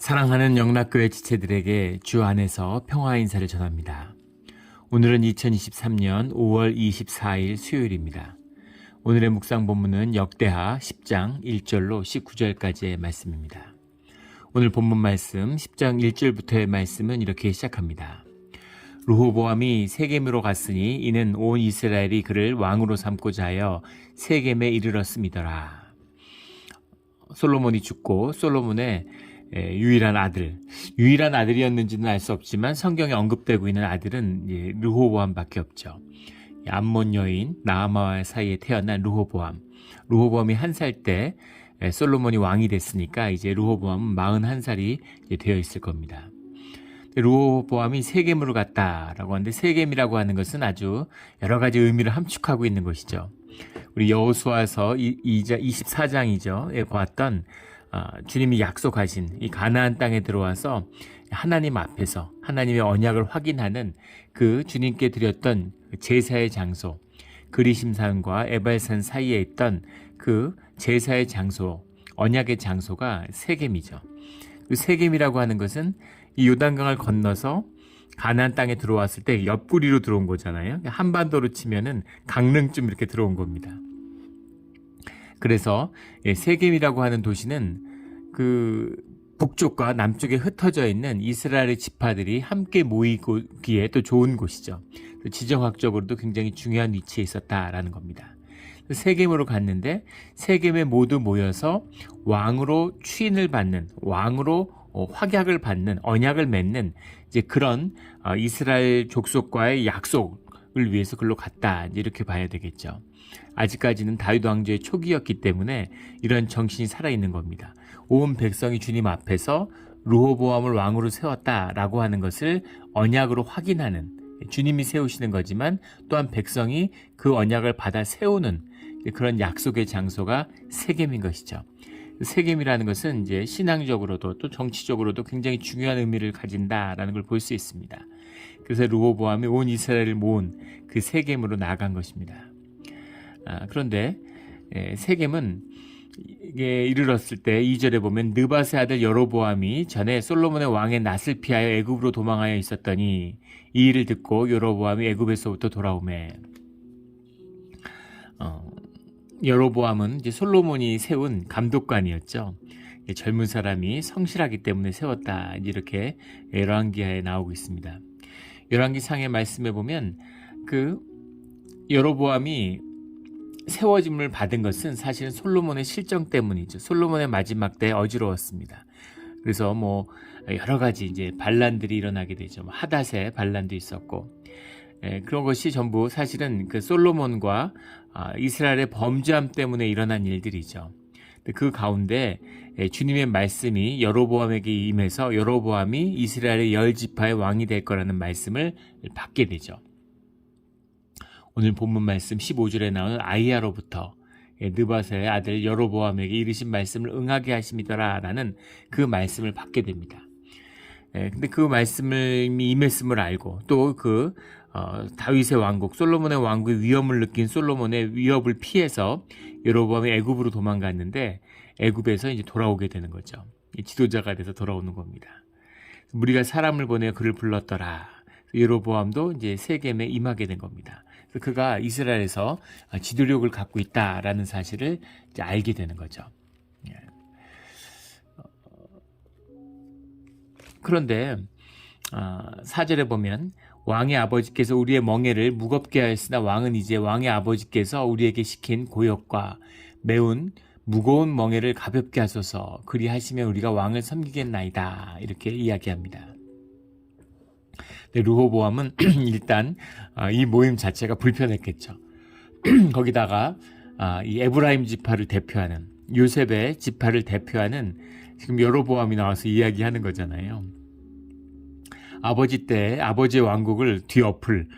사랑하는 영락교회 지체들에게 주 안에서 평화 인사를 전합니다. 오늘은 2023년 5월 24일 수요일입니다. 오늘의 묵상 본문은 역대하 10장 1절로 19절까지의 말씀입니다. 오늘 본문 말씀 10장 1절부터의 말씀은 이렇게 시작합니다. 르호보암이 세겜으로 갔으니 이는 온 이스라엘이 그를 왕으로 삼고자 하여 세겜에 이르렀음이더라. 솔로몬이 죽고 솔로몬의 유일한 아들이었는지는 알 수 없지만 성경에 언급되고 있는 아들은 르호보암밖에 없죠. 암몬 여인 나아마 사이에 태어난 르호보암이 1살 때 솔로몬이 왕이 됐으니까 이제 르호보암은 41살이 되어 있을 겁니다. 르호보암이 세겜으로 갔다라고 하는데, 세겜이라고 하는 것은 아주 여러 가지 의미를 함축하고 있는 것이죠. 우리 여호수아서 24장이죠. 보았던 주님이 약속하신 이 가나안 땅에 들어와서 하나님 앞에서 하나님의 언약을 확인하는 그 주님께 드렸던 제사의 장소, 그리심산과 에발산 사이에 있던 그 제사의 장소, 언약의 장소가 세겜이죠. 그 세겜이라고 하는 것은 이 요단강을 건너서 가나안 땅에 들어왔을 때 옆구리로 들어온 거잖아요. 한반도로 치면은 강릉쯤 이렇게 들어온 겁니다. 그래서 세겜이라고 하는 도시는 그 북쪽과 남쪽에 흩어져 있는 이스라엘의 지파들이 함께 모이기에 또 좋은 곳이죠. 지정학적으로도 굉장히 중요한 위치에 있었다라는 겁니다. 세겜으로 갔는데 세겜에 모두 모여서 왕으로 추인을 받는, 왕으로 확약을 받는, 언약을 맺는 이제 그런 이스라엘 족속과의 약속을 위해서 글로 갔다, 이렇게 봐야 되겠죠. 아직까지는 다윗 왕조의 초기였기 때문에 이런 정신이 살아있는 겁니다. 온 백성이 주님 앞에서 르호보암을 왕으로 세웠다라고 하는 것을 언약으로 확인하는, 주님이 세우시는 거지만 또한 백성이 그 언약을 받아 세우는 그런 약속의 장소가 세겜인 것이죠. 세겜이라는 것은 이제 신앙적으로도 또 정치적으로도 굉장히 중요한 의미를 가진다라는 걸 볼 수 있습니다. 그래서 르호보암이 온 이스라엘을 모은 그 세겜으로 나아간 것입니다. 그런데 세겜은 이게 이르렀을 때 2절에 보면 느밧의 아들 여로보암이 전에 솔로몬의 왕의 낯을 피하여 애굽으로 도망하여 있었더니 이 일을 듣고 여로보암이 애굽에서부터 돌아오매. 여로보암은 이제 솔로몬이 세운 감독관이었죠. 젊은 사람이 성실하기 때문에 세웠다, 이렇게 열왕기하에 나오고 있습니다. 열왕기상의 말씀에 보면 그 여로보암이 세워짐을 받은 것은 사실은 솔로몬의 실정 때문이죠. 솔로몬의 마지막 때 어지러웠습니다. 그래서 여러 가지 이제 반란들이 일어나게 되죠. 하닷의 반란도 있었고, 그런 것이 전부 사실은 그 솔로몬과 이스라엘의 범죄함 때문에 일어난 일들이죠. 그 가운데 주님의 말씀이 여로보암에게 임해서 여로보암이 이스라엘의 10지파의 왕이 될 거라는 말씀을 받게 되죠. 오늘 본문 말씀 15절에 나오는 아이야로부터 느밧의 아들 여로보암에게 이르신 말씀을 응하게 하심이더라 라는 그 말씀을 받게 됩니다. 근데 그 말씀을 이미 임했음을 알고 또 그 다윗의 왕국, 솔로몬의 왕국의 위험을 느낀 솔로몬의 위협을 피해서 여로보암이 애굽으로 도망갔는데 애굽에서 이제 돌아오게 되는 거죠. 지도자가 돼서 돌아오는 겁니다. 무리가 사람을 보내어 그를 불렀더라. 여로보암도 이제 세겜에 임하게 된 겁니다. 그가 이스라엘에서 지도력을 갖고 있다라는 사실을 이제 알게 되는 거죠. 그런데 4절에 보면 왕의 아버지께서 우리의 멍에를 무겁게 하였으나 왕은 이제 왕의 아버지께서 우리에게 시킨 고역과 매운 무거운 멍에를 가볍게 하소서, 그리하시면 우리가 왕을 섬기겠나이다, 이렇게 이야기합니다. 르호보암은 일단 이 모임 자체가 불편했겠죠. 거기다가 이 에브라임 지파를 대표하는, 요셉의 지파를 대표하는 지금 여로보암이 나와서 이야기하는 거잖아요. 아버지 때 아버지의 왕국을 뒤엎을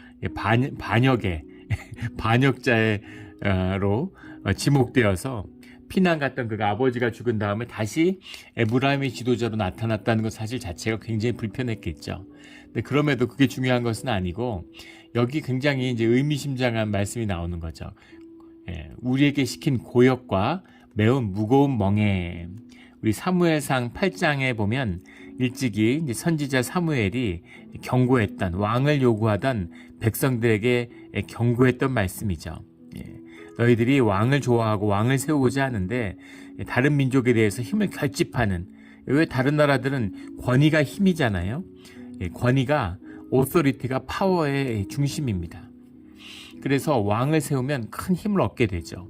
반역자로 지목되어서 피난 갔던 그가 아버지가 죽은 다음에 다시 에브라임의 지도자로 나타났다는 것 사실 자체가 굉장히 불편했겠죠. 근데 그럼에도 그게 중요한 것은 아니고, 여기 굉장히 이제 의미심장한 말씀이 나오는 거죠. 우리에게 시킨 고역과 매우 무거운 멍에, 우리 사무엘상 8장에 보면 일찍이 이제 선지자 사무엘이 경고했던, 왕을 요구하던 백성들에게 경고했던 말씀이죠. 너희들이 왕을 좋아하고 왕을 세우고자 하는데 다른 민족에 대해서 힘을 결집하는, 왜 다른 나라들은 권위가 힘이잖아요. 권위가, 오토리티가 파워의 중심입니다. 그래서 왕을 세우면 큰 힘을 얻게 되죠.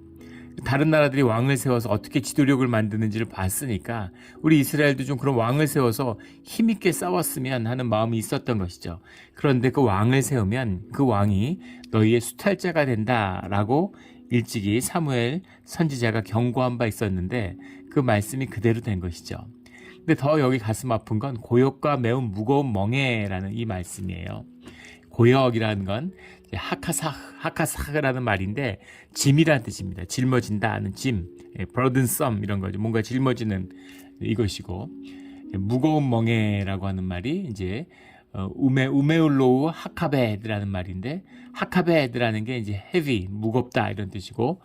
다른 나라들이 왕을 세워서 어떻게 지도력을 만드는지를 봤으니까 우리 이스라엘도 좀 그런 왕을 세워서 힘있게 싸웠으면 하는 마음이 있었던 것이죠. 그런데 그 왕을 세우면 그 왕이 너희의 수탈자가 된다라고 일찍이 사무엘 선지자가 경고한 바 있었는데 그 말씀이 그대로 된 것이죠. 근데 더 여기 가슴 아픈 건 고역과 매우 무거운 멍에라는 이 말씀이에요. 고역이라는 건 하카사라는 말인데 짐이라는 뜻입니다. 짊어진다는 짐, burdensome 이런 거죠. 뭔가 짊어지는 이것이고, 무거운 멍에라고 하는 말이 이제 우메울로우 하카베드라는 말인데, 하카베드라는 게 이제 heavy, 무겁다 이런 뜻이고,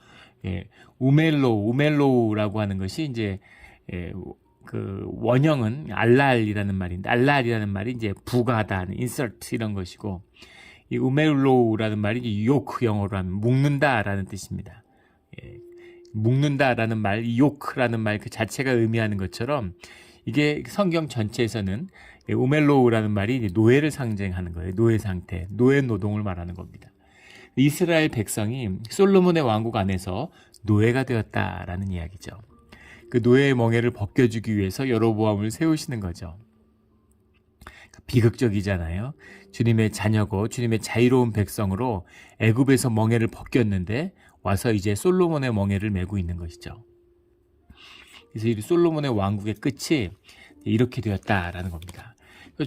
우멜로우라고 하는 것이 이제 그 원형은 알랄이라는 말인데, 알랄이라는 말이 이제 부가다, insert 이런 것이고, 이 우멜로우라는 말이 요크, 영어로 하면 묶는다라는 뜻입니다. 묶는다라는 말, 요크라는 말 그 자체가 의미하는 것처럼 이게 성경 전체에서는 우멜로우라는 말이 노예를 상징하는 거예요. 노예 상태, 노예 노동을 말하는 겁니다. 이스라엘 백성이 솔로몬의 왕국 안에서 노예가 되었다라는 이야기죠. 그 노예의 멍에를 벗겨주기 위해서 여로보암을 세우시는 거죠. 비극적이잖아요. 주님의 자녀고 주님의 자유로운 백성으로 애굽에서 멍에를 벗겼는데 와서 이제 솔로몬의 멍에를 메고 있는 것이죠. 그래서 이 솔로몬의 왕국의 끝이 이렇게 되었다라는 겁니다.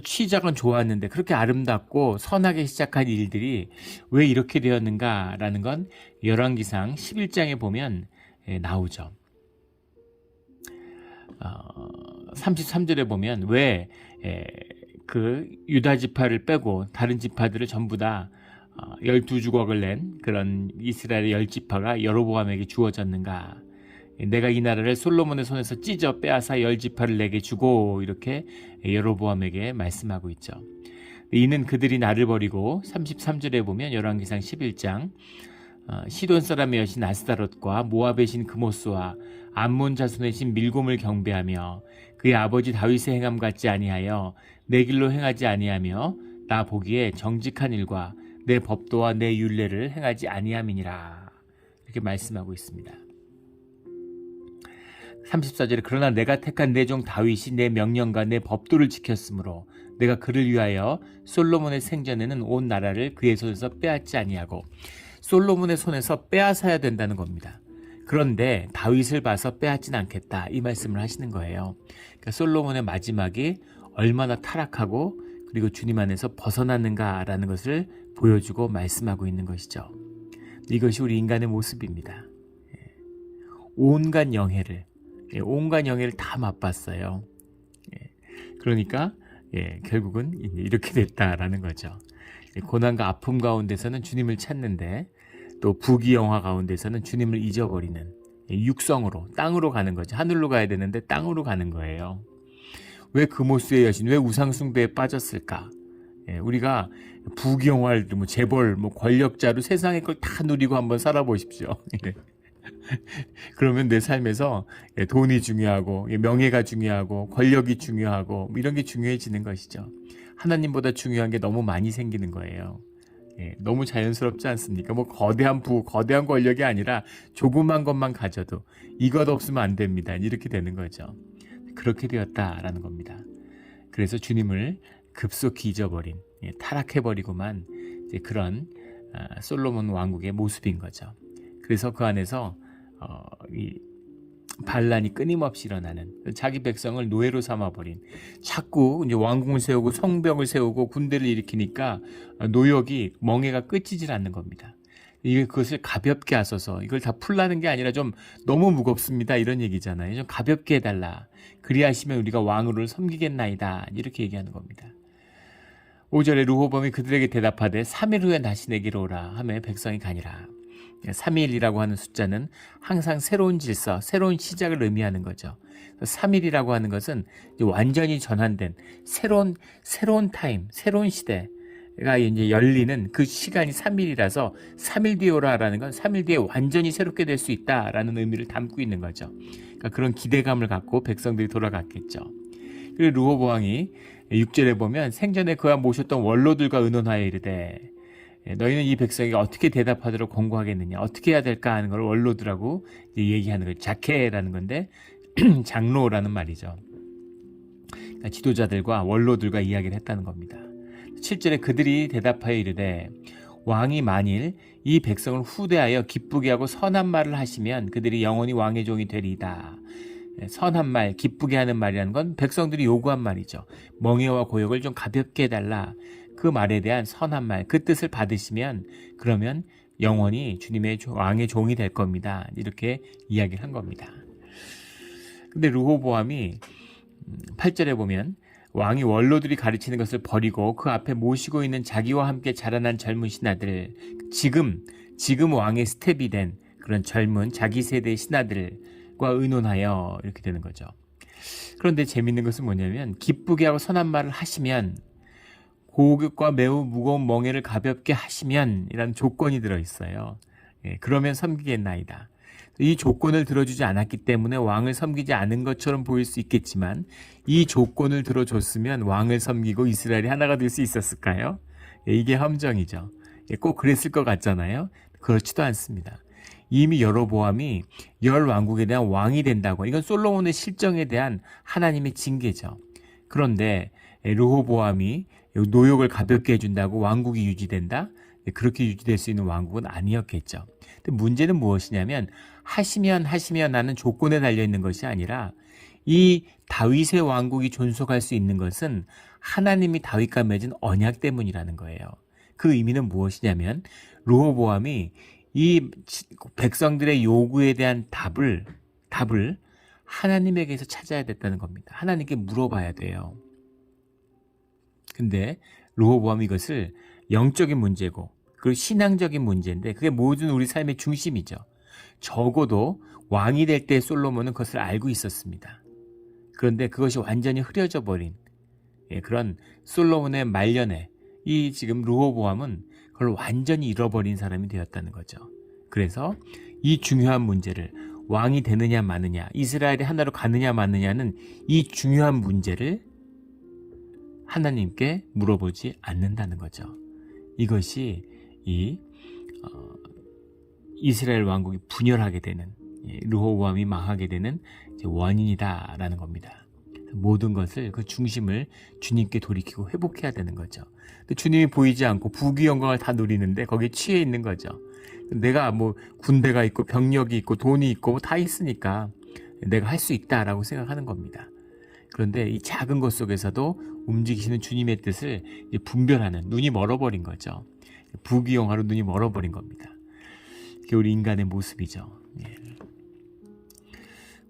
시작은 좋았는데 그렇게 아름답고 선하게 시작한 일들이 왜 이렇게 되었는가라는 건 열왕기상 11장에 보면 나오죠. 33절에 보면 왜 그 유다 지파를 빼고 다른 지파들을 전부 다 12주국을 낸 그런 이스라엘의 10지파가 여로보암에게 주어졌는가. 내가 이 나라를 솔로몬의 손에서 찢어 빼앗아 10지파를 내게 주고, 이렇게 여로보암에게 말씀하고 있죠. 이는 그들이 나를 버리고, 33절에 보면 열왕기상 11장 시돈 사람의 여신 아스다롯과 모압의 신 그모스와 암몬 자손의 신 밀곰을 경배하며 그의 아버지 다윗의 행함 같지 아니하여 내 길로 행하지 아니하며 나 보기에 정직한 일과 내 법도와 내 율례를 행하지 아니함이니라. 이렇게 말씀하고 있습니다. 34절에 그러나 내가 택한 내 종 다윗이 내 명령과 내 법도를 지켰으므로 내가 그를 위하여 솔로몬의 생전에는 온 나라를 그의 손에서 빼앗지 아니하고, 솔로몬의 손에서 빼앗아야 된다는 겁니다. 그런데 다윗을 봐서 빼앗진 않겠다, 이 말씀을 하시는 거예요. 그러니까 솔로몬의 마지막이 얼마나 타락하고 그리고 주님 안에서 벗어났는가라는 것을 보여주고 말씀하고 있는 것이죠. 이것이 우리 인간의 모습입니다. 온갖 영예를 다 맛봤어요. 그러니까 결국은 이렇게 됐다라는 거죠. 고난과 아픔 가운데서는 주님을 찾는데 또 부귀영화 가운데서는 주님을 잊어버리는 육성으로, 땅으로 가는 거죠. 하늘로 가야 되는데 땅으로 가는 거예요. 왜 그모스의 여신, 왜 우상숭배에 빠졌을까? 우리가 부귀영화를, 재벌, 권력자로 세상의 걸 다 누리고 한번 살아보십시오. 그러면 내 삶에서 돈이 중요하고 명예가 중요하고 권력이 중요하고 이런 게 중요해지는 것이죠. 하나님보다 중요한 게 너무 많이 생기는 거예요. 너무 자연스럽지 않습니까? 거대한 거대한 권력이 아니라 조그만 것만 가져도 이것 없으면 안 됩니다. 이렇게 되는 거죠. 그렇게 되었다라는 겁니다. 그래서 주님을 급속히 잊어버린, 타락해버리고만 그런 솔로몬 왕국의 모습인 거죠. 그래서 그 안에서 이 반란이 끊임없이 일어나는, 자기 백성을 노예로 삼아버린, 자꾸 이제 왕궁을 세우고 성벽을 세우고 군대를 일으키니까 노역이, 멍에가 끝이질 않는 겁니다. 그것을 가볍게 하소서, 이걸 다 풀라는 게 아니라 좀 너무 무겁습니다, 이런 얘기잖아요. 좀 가볍게 해달라. 그리하시면 우리가 왕으로 섬기겠나이다, 이렇게 얘기하는 겁니다. 5절에 르호보암이 그들에게 대답하되 3일 후에 다시 내게로 오라 하며 백성이 가니라. 3일이라고 하는 숫자는 항상 새로운 질서, 새로운 시작을 의미하는 거죠. 3일이라고 하는 것은 완전히 전환된 새로운 타임, 새로운 시대가 이제 열리는 그 시간이 3일이라서 3일 뒤에 오라라는 건 3일 뒤에 완전히 새롭게 될 수 있다라는 의미를 담고 있는 거죠. 그러니까 그런 기대감을 갖고 백성들이 돌아갔겠죠. 그리고 르호보 왕이 6절에 보면 생전에 그와 모셨던 원로들과 의논하여 이르되 너희는 이 백성에게 어떻게 대답하도록 권고하겠느냐, 어떻게 해야 될까 하는 걸 원로들하고 얘기하는 거예요. 자케라는 건데 장로라는 말이죠. 그러니까 지도자들과 원로들과 이야기를 했다는 겁니다. 7절에 그들이 대답하여 이르되 왕이 만일 이 백성을 후대하여 기쁘게 하고 선한 말을 하시면 그들이 영원히 왕의 종이 되리이다. 선한 말, 기쁘게 하는 말이라는 건 백성들이 요구한 말이죠. 멍에와 고역을 좀 가볍게 해달라. 그 말에 대한 선한 말, 그 뜻을 받으시면 그러면 영원히 주님의 왕의 종이 될 겁니다. 이렇게 이야기를 한 겁니다. 근데 르호보암이 8절에 보면 왕이 원로들이 가르치는 것을 버리고 그 앞에 모시고 있는 자기와 함께 자라난 젊은 신하들, 지금 왕의 스텝이 된 그런 젊은 자기 세대의 신하들과 의논하여 이렇게 되는 거죠. 그런데 재밌는 것은 뭐냐면 기쁘게 하고 선한 말을 하시면 고급과 매우 무거운 멍에를 가볍게 하시면 이라는 조건이 들어있어요. 그러면 섬기겠나이다. 이 조건을 들어주지 않았기 때문에 왕을 섬기지 않은 것처럼 보일 수 있겠지만 이 조건을 들어줬으면 왕을 섬기고 이스라엘이 하나가 될 수 있었을까요? 이게 함정이죠. 꼭 그랬을 것 같잖아요. 그렇지도 않습니다. 이미 여로보암이 열 왕국에 대한 왕이 된다고, 이건 솔로몬의 실정에 대한 하나님의 징계죠. 그런데 르호보암이 노역을 가볍게 해준다고 왕국이 유지된다? 그렇게 유지될 수 있는 왕국은 아니었겠죠. 근데 문제는 무엇이냐면 하시면 하는 조건에 달려있는 것이 아니라 이 다윗의 왕국이 존속할 수 있는 것은 하나님이 다윗과 맺은 언약 때문이라는 거예요. 그 의미는 무엇이냐면 르호보암이 이 백성들의 요구에 대한 답을 하나님에게서 찾아야 됐다는 겁니다. 하나님께 물어봐야 돼요. 근데 르호보암이 이것을 영적인 문제고 그리고 신앙적인 문제인데 그게 모든 우리 삶의 중심이죠. 적어도 왕이 될 때 솔로몬은 그것을 알고 있었습니다. 그런데 그것이 완전히 흐려져 버린 그런 솔로몬의 말년에 이 지금 르호보암은 그걸 완전히 잃어버린 사람이 되었다는 거죠. 그래서 이 중요한 문제를 왕이 되느냐 마느냐, 이스라엘이 하나로 가느냐 마느냐는 이 중요한 문제를 하나님께 물어보지 않는다는 거죠. 이것이 이스라엘 왕국이 분열하게 되는, 르호보암이 망하게 되는 원인이다라는 겁니다. 모든 것을 그 중심을 주님께 돌이키고 회복해야 되는 거죠. 근데 주님이 보이지 않고 부귀 영광을 다 누리는데 거기에 취해 있는 거죠. 내가 뭐 군대가 있고 병력이 있고 돈이 있고 다 있으니까 내가 할 수 있다라고 생각하는 겁니다. 그런데 이 작은 것 속에서도 움직이시는 주님의 뜻을 분별하는 눈이 멀어버린 거죠. 부귀영화로 눈이 멀어버린 겁니다. 그게 우리 인간의 모습이죠.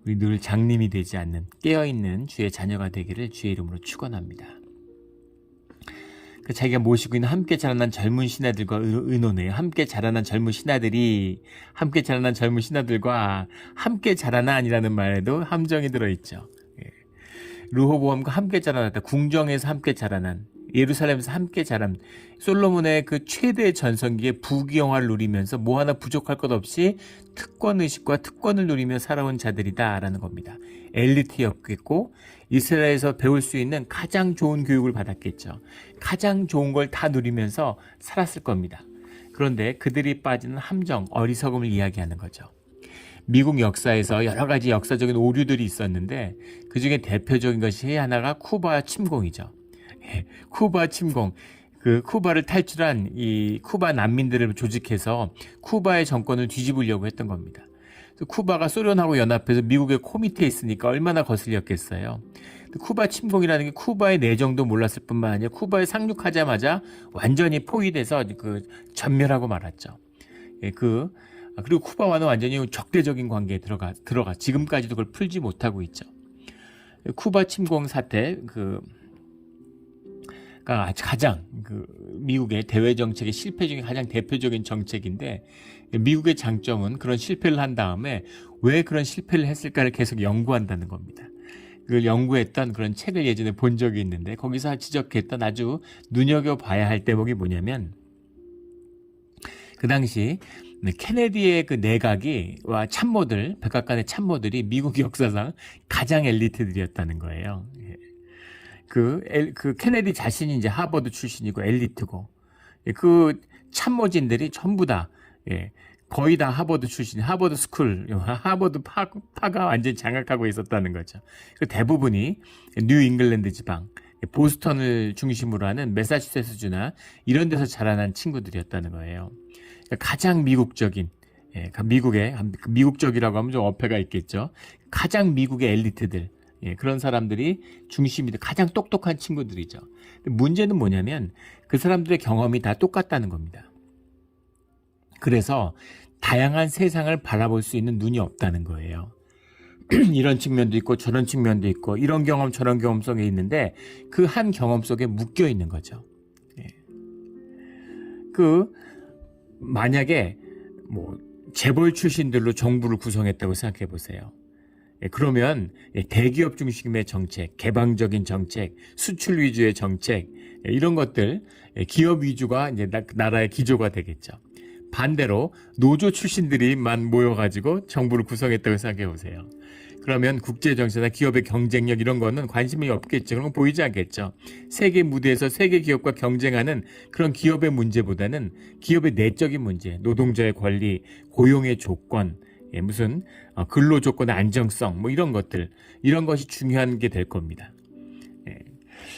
우리 늘 장님이 되지 않는 깨어있는 주의 자녀가 되기를 주의 이름으로 축원합니다. 자기가 모시고 있는 함께 자라난 젊은 신하들과 의논해요. 함께 자라난 젊은 신하들과 함께 자라난이라는 말에도 함정이 들어있죠. 르호보암과 함께 자라났다. 궁정에서 함께 자라난, 예루살렘에서 함께 자란 솔로몬의 그 최대 전성기에 부귀영화를 누리면서 뭐 하나 부족할 것 없이 특권의식과 특권을 누리며 살아온 자들이다라는 겁니다. 엘리트였겠고 이스라엘에서 배울 수 있는 가장 좋은 교육을 받았겠죠. 가장 좋은 걸 다 누리면서 살았을 겁니다. 그런데 그들이 빠지는 함정, 어리석음을 이야기하는 거죠. 미국 역사에서 여러 가지 역사적인 오류들이 있었는데 그중에 대표적인 것이 하나가 쿠바 침공이죠. 쿠바 침공. 그 쿠바를 탈출한 이 쿠바 난민들을 조직해서 쿠바의 정권을 뒤집으려고 했던 겁니다. 쿠바가 소련하고 연합해서 미국의 코 밑에 있으니까 얼마나 거슬렸겠어요. 쿠바 침공이라는 게 쿠바의 내정도 몰랐을 뿐만 아니라 쿠바에 상륙하자마자 완전히 포위돼서 그 전멸하고 말았죠. 그리고 쿠바와는 완전히 적대적인 관계에 들어가 지금까지도 그걸 풀지 못하고 있죠. 쿠바 침공 사태 가장 미국의 대외 정책의 실패 중에 가장 대표적인 정책인데 미국의 장점은 그런 실패를 한 다음에 왜 그런 실패를 했을까를 계속 연구한다는 겁니다. 그걸 연구했던 그런 책을 예전에 본 적이 있는데 거기서 지적했던 아주 눈여겨봐야 할 대목이 뭐냐면 그 당시 케네디의 그 내각이와 참모들, 백악관의 참모들이 미국 역사상 가장 엘리트들이었다는 거예요. 그 케네디 자신이 이제 하버드 출신이고 엘리트고 그 참모진들이 전부 다 거의 다 하버드 출신, 하버드 스쿨, 하버드 파가 완전히 장악하고 있었다는 거죠. 그 대부분이 뉴 잉글랜드 지방, 보스턴을 중심으로 하는 매사추세츠주나 이런 데서 자라난 친구들이었다는 거예요. 가장 미국적인, 미국적이라고 하면 좀 어폐가 있겠죠. 가장 미국의 엘리트들, 그런 사람들이 중심이 돼 가장 똑똑한 친구들이죠. 문제는 뭐냐면 그 사람들의 경험이 다 똑같다는 겁니다. 그래서 다양한 세상을 바라볼 수 있는 눈이 없다는 거예요. 이런 측면도 있고 저런 측면도 있고 이런 경험 저런 경험 속에 있는데 그 한 경험 속에 묶여 있는 거죠. 만약에 재벌 출신들로 정부를 구성했다고 생각해 보세요. 그러면 대기업 중심의 정책, 개방적인 정책, 수출 위주의 정책 이런 것들 기업 위주가 이제 나라의 기조가 되겠죠. 반대로 노조 출신들이만 모여가지고 정부를 구성했다고 생각해 보세요. 그러면 국제 정세나 기업의 경쟁력 이런 거는 관심이 없겠죠. 그런 건 보이지 않겠죠. 세계 무대에서 세계 기업과 경쟁하는 그런 기업의 문제보다는 기업의 내적인 문제, 노동자의 권리, 고용의 조건, 무슨 근로 조건의 안정성 이런 것들, 이런 것이 중요한 게 될 겁니다.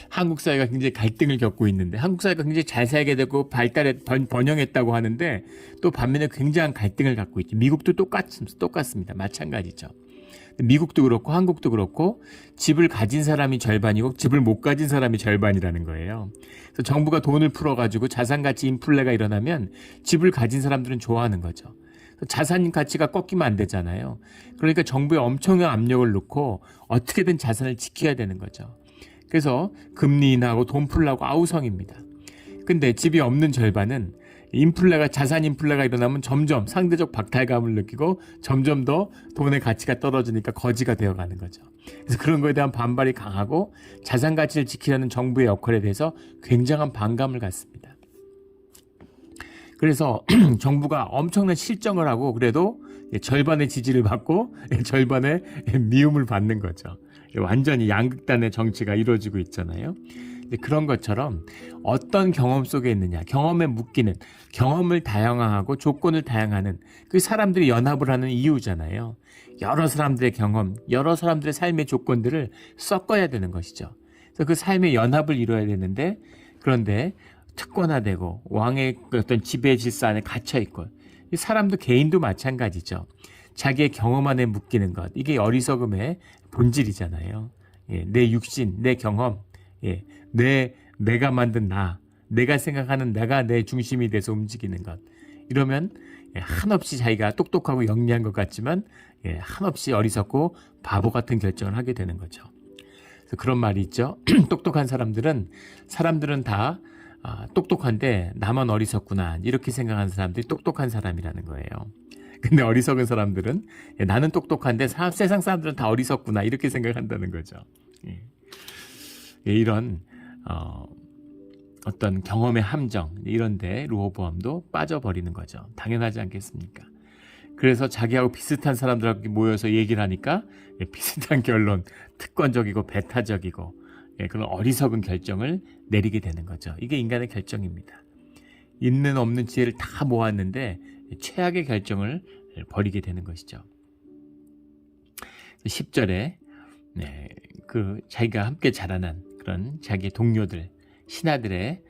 한국 사회가 굉장히 갈등을 겪고 있는데 한국 사회가 굉장히 잘 살게 되고 번영했다고 하는데 또 반면에 굉장한 갈등을 갖고 있죠. 미국도 똑같습니다. 마찬가지죠. 미국도 그렇고 한국도 그렇고 집을 가진 사람이 절반이고 집을 못 가진 사람이 절반이라는 거예요. 그래서 정부가 돈을 풀어가지고 자산가치 인플레가 일어나면 집을 가진 사람들은 좋아하는 거죠. 자산 가치가 꺾이면 안 되잖아요. 그러니까 정부에 엄청난 압력을 넣고 어떻게든 자산을 지켜야 되는 거죠. 그래서 금리 인하하고 돈 풀라고 아우성입니다. 근데 집이 없는 절반은 자산 인플레가 일어나면 점점 상대적 박탈감을 느끼고 점점 더 돈의 가치가 떨어지니까 거지가 되어가는 거죠. 그래서 그런 거에 대한 반발이 강하고 자산 가치를 지키려는 정부의 역할에 대해서 굉장한 반감을 갖습니다. 그래서 정부가 엄청난 실정을 하고 그래도 절반의 지지를 받고 절반의 미움을 받는 거죠. 완전히 양극단의 정치가 이루어지고 있잖아요. 그런 것처럼 어떤 경험 속에 있느냐, 경험에 묶이는, 경험을 다양화하고 조건을 다양화하는 그 사람들이 연합을 하는 이유잖아요. 여러 사람들의 경험, 여러 사람들의 삶의 조건들을 섞어야 되는 것이죠. 그래서 그 삶의 연합을 이루어야 되는데 그런데 특권화되고 왕의 어떤 지배 질서 안에 갇혀있고 사람도 개인도 마찬가지죠. 자기의 경험 안에 묶이는 것, 이게 어리석음의 본질이잖아요. 내 육신, 내 경험, 내가 만든 내가 생각하는 내가 내 중심이 돼서 움직이는 것. 이러면 한없이 자기가 똑똑하고 영리한 것 같지만 한없이 어리석고 바보 같은 결정을 하게 되는 거죠. 그래서 그런 말이 있죠. 똑똑한 사람들은 다 똑똑한데 나만 어리석구나 이렇게 생각하는 사람들이 똑똑한 사람이라는 거예요. 근데 어리석은 사람들은 나는 똑똑한데 세상 사람들은 다 어리석구나 이렇게 생각한다는 거죠. 이런 어떤 경험의 함정 이런데 루호보암도 빠져버리는 거죠. 당연하지 않겠습니까? 그래서 자기하고 비슷한 사람들하고 모여서 얘기를 하니까 비슷한 결론, 특권적이고 배타적이고 그런 어리석은 결정을 내리게 되는 거죠. 이게 인간의 결정입니다. 있는 없는 지혜를 다 모았는데 최악의 결정을 벌이게 되는 것이죠. 10절에 자기가 함께 자라난 그런 자기의 동료들, 신하들의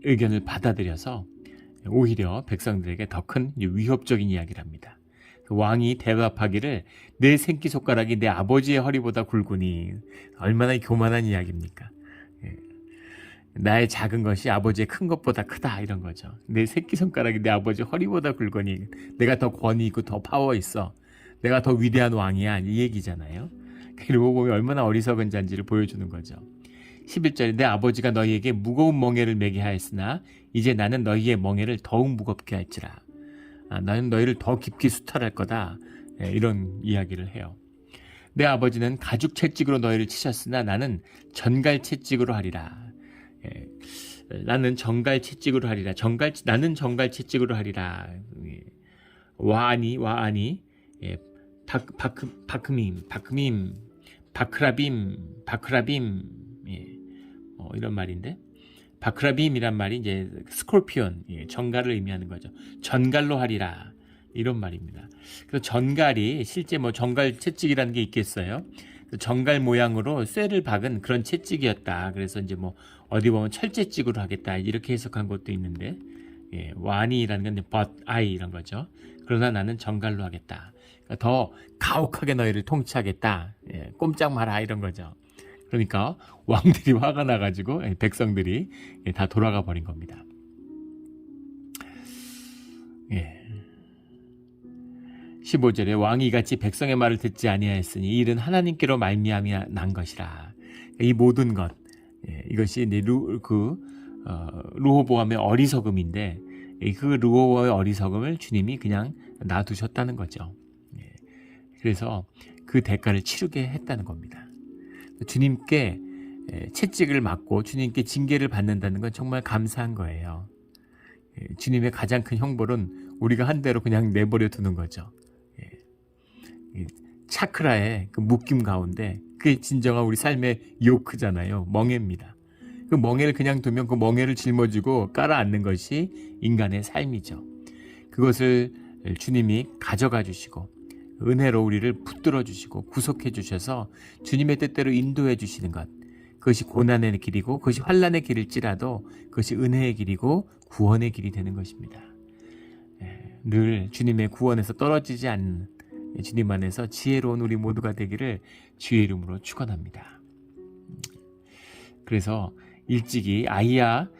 의견을 받아들여서 오히려 백성들에게 더 큰 위협적인 이야기를 합니다. 왕이 대답하기를 내 새끼손가락이 내 아버지의 허리보다 굵으니 얼마나 교만한 이야기입니까? 나의 작은 것이 아버지의 큰 것보다 크다 이런 거죠. 내 새끼손가락이 내 아버지 허리보다 굵으니 내가 더 권위 있고 더 파워 있어. 내가 더 위대한 왕이야 이 얘기잖아요. 그리고 보면 얼마나 어리석은 자인지를 보여주는 거죠. 11절에 내 아버지가 너희에게 무거운 멍에를 매게 하였으나 이제 나는 너희의 멍에를 더욱 무겁게 할지라. 나는 너희를 더 깊이 수탈할 거다. 이런 이야기를 해요. 내 아버지는 가죽 채찍으로 너희를 치셨으나 나는 전갈 채찍으로 하리라. 나는 정갈 채찍으로 하리라. 나는 정갈 채찍으로 하리라. 와아니 바크라빔 이런 말인데, 바크라빔이란 말이 이제 스콜피온, 전갈을 의미하는 거죠. 전갈로 하리라, 이런 말입니다. 그래서 전갈이 실제 전갈 채찍이라는 게 있겠어요. 전갈 모양으로 쇠를 박은 그런 채찍이었다. 그래서 이제 어디 보면 철제찍으로 하겠다, 이렇게 해석한 것도 있는데, 와니라는 건 but I 이런 거죠. 그러나 나는 전갈로 하겠다. 그러니까 더 가혹하게 너희를 통치하겠다. 꼼짝 마라, 이런 거죠. 그러니까 왕들이 화가 나가지고 백성들이 다 돌아가 버린 겁니다. 15절에 왕이 이같이 백성의 말을 듣지 아니하였으니 이 일은 하나님께로 말미암아 난 것이라. 이 모든 것, 이것이 이제 르호보암의 어리석음인데, 그 르호보암의 어리석음을 주님이 그냥 놔두셨다는 거죠. 그래서 그 대가를 치르게 했다는 겁니다. 주님께 채찍을 맞고 주님께 징계를 받는다는 건 정말 감사한 거예요. 주님의 가장 큰 형벌은 우리가 한 대로 그냥 내버려 두는 거죠. 차크라의 그 묶임 가운데 그게 진정한 우리 삶의 요크잖아요. 멍에입니다. 그 멍에를 그냥 두면 그 멍에를 짊어지고 깔아앉는 것이 인간의 삶이죠. 그것을 주님이 가져가 주시고 은혜로 우리를 붙들어 주시고 구속해 주셔서 주님의 뜻대로 인도해 주시는 것, 그것이 고난의 길이고 그것이 환난의 길일지라도 그것이 은혜의 길이고 구원의 길이 되는 것입니다. 늘 주님의 구원에서 떨어지지 않는 주님 안에서 지혜로운 우리 모두가 되기를 주의 이름으로 축원합니다. 그래서 일찍이 아히야에게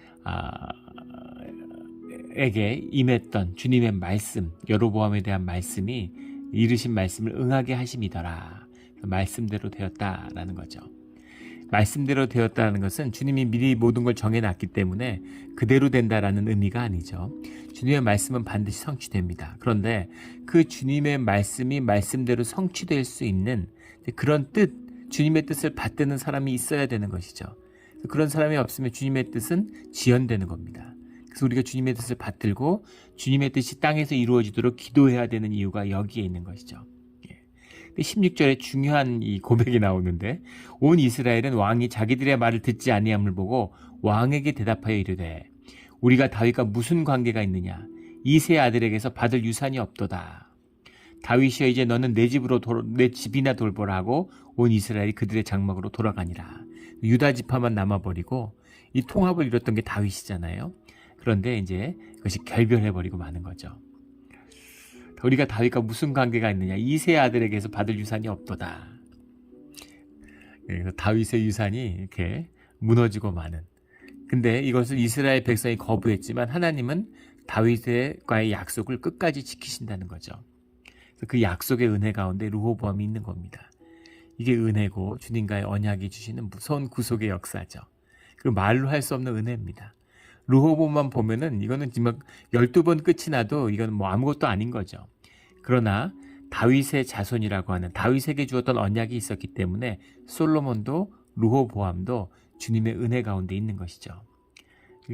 임했던 주님의 말씀, 여로보암에 대한 말씀이 이르신 말씀을 응하게 하심이더라. 말씀대로 되었다라는 거죠. 말씀대로 되었다는 것은 주님이 미리 모든 걸 정해놨기 때문에 그대로 된다라는 의미가 아니죠. 주님의 말씀은 반드시 성취됩니다. 그런데 그 주님의 말씀이 말씀대로 성취될 수 있는 그런 뜻, 주님의 뜻을 받드는 사람이 있어야 되는 것이죠. 그런 사람이 없으면 주님의 뜻은 지연되는 겁니다. 그래서 우리가 주님의 뜻을 받들고 주님의 뜻이 땅에서 이루어지도록 기도해야 되는 이유가 여기에 있는 것이죠. 16절에 중요한 이 고백이 나오는데, 온 이스라엘은 왕이 자기들의 말을 듣지 아니함을 보고 왕에게 대답하여 이르되 우리가 다윗과 무슨 관계가 있느냐, 이세 아들에게서 받을 유산이 없도다. 다윗이여 이제 너는 내 집이나 돌보라 하고 온 이스라엘이 그들의 장막으로 돌아가니라. 유다 지파만 남아버리고 이 통합을 이뤘던 게 다윗이잖아요. 그런데 이제 그것이 결별해버리고 마는 거죠. 우리가 다윗과 무슨 관계가 있느냐, 이세 아들에게서 받을 유산이 없도다. 다윗의 유산이 이렇게 무너지고 마는. 근데 이것을 이스라엘 백성이 거부했지만 하나님은 다윗과의 약속을 끝까지 지키신다는 거죠. 그 약속의 은혜 가운데 르호보암이 있는 겁니다. 이게 은혜고 주님과의 언약이 주시는 무서운 구속의 역사죠. 그리고 말로 할 수 없는 은혜입니다. 르호보암만 보면은 이거는 정말 12번 끝이 나도 이건 아무것도 아닌 거죠. 그러나 다윗의 자손이라고 하는 다윗에게 주었던 언약이 있었기 때문에 솔로몬도 르호보암도 주님의 은혜 가운데 있는 것이죠.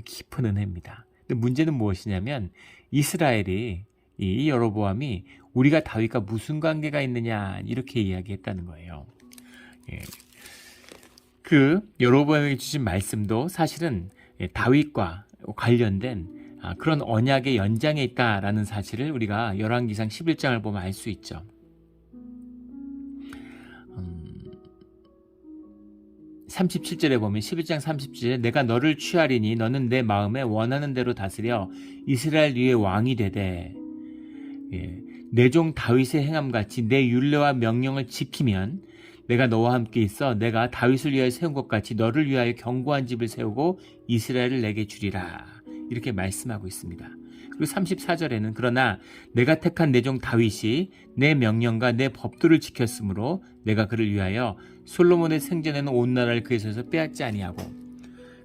깊은 은혜입니다. 근데 문제는 무엇이냐면 이스라엘이, 이 여로보암이 우리가 다윗과 무슨 관계가 있느냐 이렇게 이야기했다는 거예요. 그 여로보암에게 주신 말씀도 사실은 다윗과 관련된 그런 언약의 연장에 있다라는 사실을 우리가 열왕기상 11장을 보면 알 수 있죠. 37절에 보면 11장 37절에 내가 너를 취하리니 너는 내 마음에 원하는 대로 다스려 이스라엘 위에 왕이 되되 내 종 다윗의 행함같이 내 율례와 명령을 지키면 내가 너와 함께 있어 내가 다윗을 위하여 세운 것 같이 너를 위하여 견고한 집을 세우고 이스라엘을 내게 주리라. 이렇게 말씀하고 있습니다. 그리고 34절에는 그러나 내가 택한 내 종 다윗이 내 명령과 내 법도를 지켰으므로 내가 그를 위하여 솔로몬의 생전에는 온 나라를 그의 손에서 빼앗지 아니하고,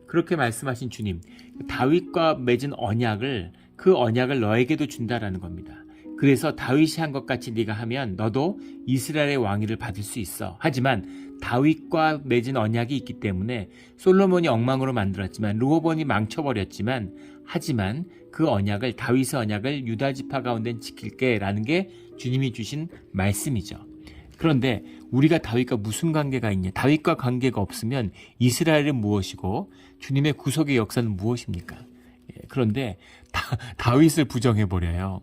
그렇게 말씀하신 주님, 다윗과 맺은 언약을 그 언약을 너에게도 준다라는 겁니다. 그래서 다윗이 한 것 같이 네가 하면 너도 이스라엘의 왕위를 받을 수 있어. 하지만 다윗과 맺은 언약이 있기 때문에 솔로몬이 엉망으로 만들었지만 르호보암이 망쳐버렸지만 하지만 그 언약을 다윗의 언약을 유다 지파 가운데 지킬게 라는 게 주님이 주신 말씀이죠. 그런데 우리가 다윗과 무슨 관계가 있냐? 다윗과 관계가 없으면 이스라엘은 무엇이고 주님의 구속의 역사는 무엇입니까? 그런데 다윗을 부정해버려요.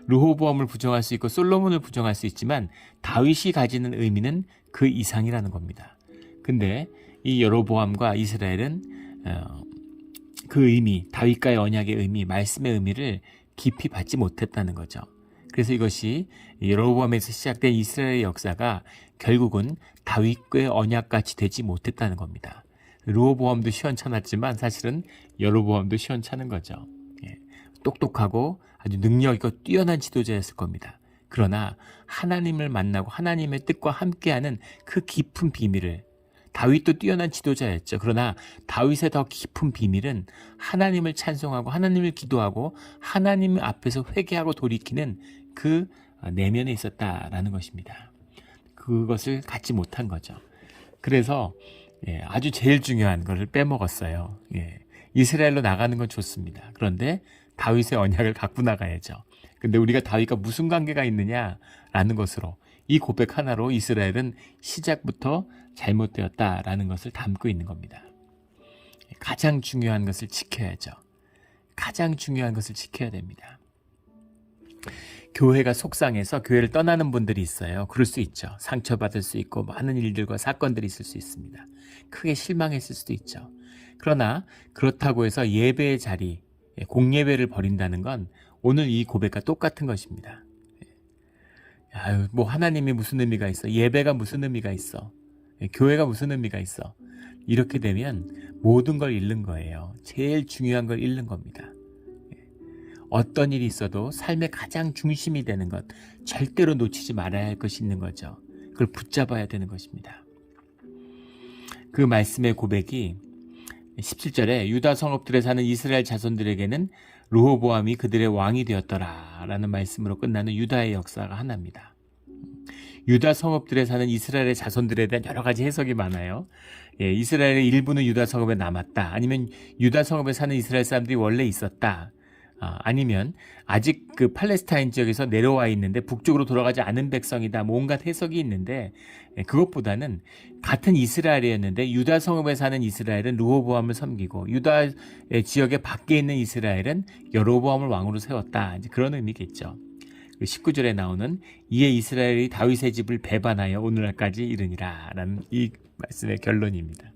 르호보암을 부정할 수 있고 솔로몬을 부정할 수 있지만 다윗이 가지는 의미는 그 이상이라는 겁니다. 근데 이 여로보암과 이스라엘은 그 의미, 다윗과의 언약의 의미, 말씀의 의미를 깊이 받지 못했다는 거죠. 그래서 이것이 여로보암에서 시작된 이스라엘의 역사가 결국은 다윗과의 언약같이 되지 못했다는 겁니다. 르호보암도 시원찮았지만 사실은 여로보암도 시원찮은 거죠. 똑똑하고 아주 능력 있고 뛰어난 지도자였을 겁니다. 그러나 하나님을 만나고 하나님의 뜻과 함께하는 그 깊은 비밀을, 다윗도 뛰어난 지도자였죠. 그러나 다윗의 더 깊은 비밀은 하나님을 찬송하고 하나님을 기도하고 하나님 앞에서 회개하고 돌이키는 그 내면에 있었다라는 것입니다. 그것을 갖지 못한 거죠. 그래서 아주 제일 중요한 것을 빼먹었어요. 이스라엘로 나가는 건 좋습니다. 그런데 다윗의 언약을 갖고 나가야죠. 근데 우리가 다윗과 무슨 관계가 있느냐라는 것으로 이 고백 하나로 이스라엘은 시작부터 잘못되었다라는 것을 담고 있는 겁니다. 가장 중요한 것을 지켜야죠. 가장 중요한 것을 지켜야 됩니다. 교회가 속상해서 교회를 떠나는 분들이 있어요. 그럴 수 있죠. 상처받을 수 있고 많은 일들과 사건들이 있을 수 있습니다. 크게 실망했을 수도 있죠. 그러나 그렇다고 해서 예배의 자리, 공예배를 버린다는 건 오늘 이 고백과 똑같은 것입니다. 아유, 뭐 하나님이 무슨 의미가 있어? 예배가 무슨 의미가 있어? 교회가 무슨 의미가 있어? 이렇게 되면 모든 걸 잃는 거예요. 제일 중요한 걸 잃는 겁니다. 어떤 일이 있어도 삶의 가장 중심이 되는 것, 절대로 놓치지 말아야 할 것이 있는 거죠. 그걸 붙잡아야 되는 것입니다. 그 말씀의 고백이 17절에 유다 성읍들에 사는 이스라엘 자손들에게는 르호보암이 그들의 왕이 되었더라 라는 말씀으로 끝나는 유다의 역사가 하나입니다. 유다 성읍들에 사는 이스라엘의 자손들에 대한 여러 가지 해석이 많아요. 이스라엘의 일부는 유다 성읍에 남았다. 아니면 유다 성읍에 사는 이스라엘 사람들이 원래 있었다. 아니면 아직 그 팔레스타인 지역에서 내려와 있는데 북쪽으로 돌아가지 않은 백성이다. 뭐 온갖 해석이 있는데 그것보다는 같은 이스라엘이었는데 유다 성읍에 사는 이스라엘은 르호보암을 섬기고 유다 지역의 밖에 있는 이스라엘은 여로보암을 왕으로 세웠다. 이제 그런 의미겠죠. 19절에 나오는 이에 이스라엘이 다윗의 집을 배반하여 오늘날까지 이르니라 라는 이 말씀의 결론입니다.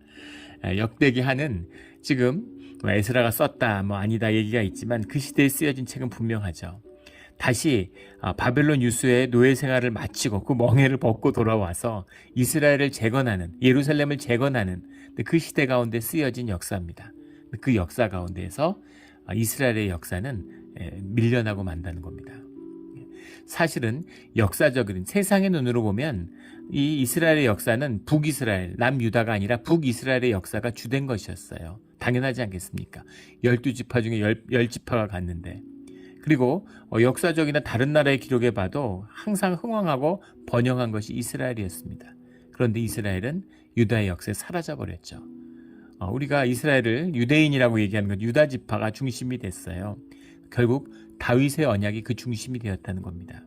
역대기하는 지금 에스라가 썼다 뭐 아니다 얘기가 있지만 그 시대에 쓰여진 책은 분명하죠. 다시 바벨론 유수의 노예 생활을 마치고 그 멍에를 벗고 돌아와서 이스라엘을 재건하는, 예루살렘을 재건하는 그 시대 가운데 쓰여진 역사입니다. 그 역사 가운데에서 이스라엘의 역사는 밀려나고 만다는 겁니다. 사실은 역사적인 세상의 눈으로 보면 이 이스라엘의 역사는 북이스라엘, 남유다가 아니라 북이스라엘의 역사가 주된 것이었어요. 당연하지 않겠습니까? 12지파 중에 10지파가 갔는데, 그리고 역사적이나 다른 나라의 기록에 봐도 항상 흥왕하고 번영한 것이 이스라엘이었습니다. 그런데 이스라엘은 유다의 역사에 사라져버렸죠. 우리가 이스라엘을 유대인이라고 얘기하는 건 유다 지파가 중심이 됐어요. 결국 다윗의 언약이 그 중심이 되었다는 겁니다.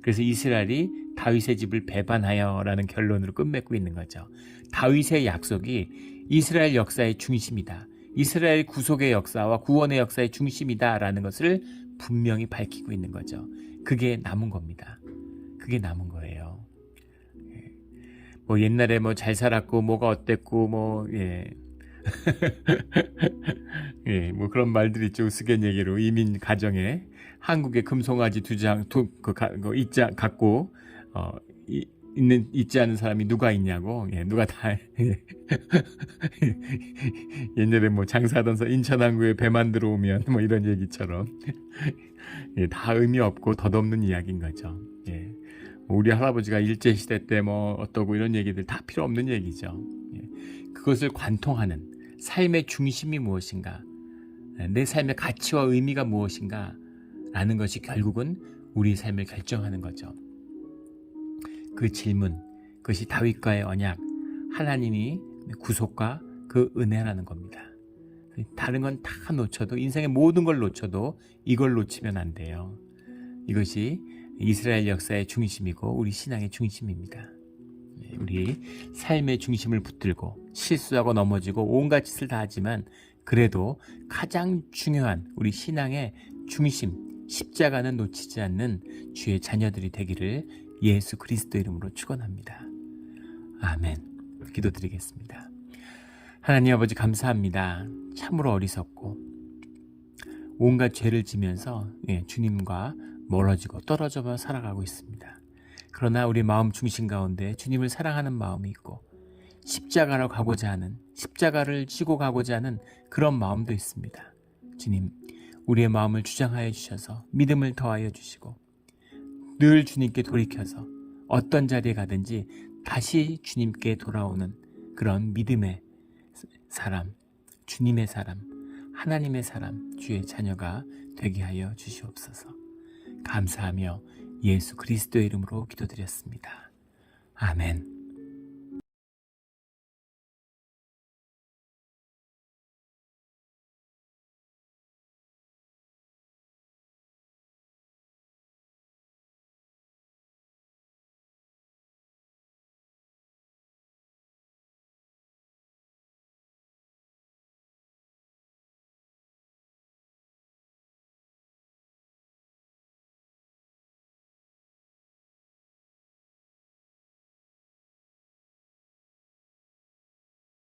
그래서 이스라엘이 다윗의 집을 배반하여 라는 결론으로 끝맺고 있는 거죠. 다윗의 약속이 이스라엘 역사의 중심이다. 이스라엘 구속의 역사와 구원의 역사의 중심이다 라는 것을 분명히 밝히고 있는 거죠. 그게 남은 겁니다. 그게 남은 거예요. 뭐 옛날에 뭐 잘 살았고 뭐가 어땠고 뭐 뭐 그런 말들이 있죠. 우스갯얘기로 이민 가정에 한국의 금송아지 2장 갖고 있지 않은 사람이 누가 있냐고. 누가 다 옛날에 뭐 장사하면서 인천항구에 배만 들어오면 뭐 이런 얘기처럼 다 의미 없고 덧없는 이야기인 거죠. 우리 할아버지가 일제시대 때 뭐 어떠고 이런 얘기들 다 필요 없는 얘기죠. 그것을 관통하는 삶의 중심이 무엇인가, 내 삶의 가치와 의미가 무엇인가 라는 것이 결국은 우리 삶을 결정하는 거죠. 그 질문, 그것이 다윗과의 언약, 하나님이 구속과 그 은혜라는 겁니다. 다른 건 다 놓쳐도, 인생의 모든 걸 놓쳐도 이걸 놓치면 안 돼요. 이것이 이스라엘 역사의 중심이고 우리 신앙의 중심입니다. 우리 삶의 중심을 붙들고 실수하고 넘어지고 온갖 짓을 다 하지만 그래도 가장 중요한 우리 신앙의 중심, 십자가는 놓치지 않는 주의 자녀들이 되기를 예수 그리스도 이름으로 축원합니다. 아멘. 기도드리겠습니다. 하나님 아버지 감사합니다. 참으로 어리석고 온갖 죄를 지면서 주님과 멀어지고 떨어져 살아가고 있습니다. 그러나 우리 마음 중심 가운데 주님을 사랑하는 마음이 있고 십자가로 가고자 하는, 십자가를 지고 가고자 하는 그런 마음도 있습니다. 주님, 우리의 마음을 주장하여 주셔서 믿음을 더하여 주시고 늘 주님께 돌이켜서 어떤 자리에 가든지 다시 주님께 돌아오는 그런 믿음의 사람, 주님의 사람, 하나님의 사람, 주의 자녀가 되게 하여 주시옵소서. 감사하며 예수 그리스도의 이름으로 기도드렸습니다. 아멘.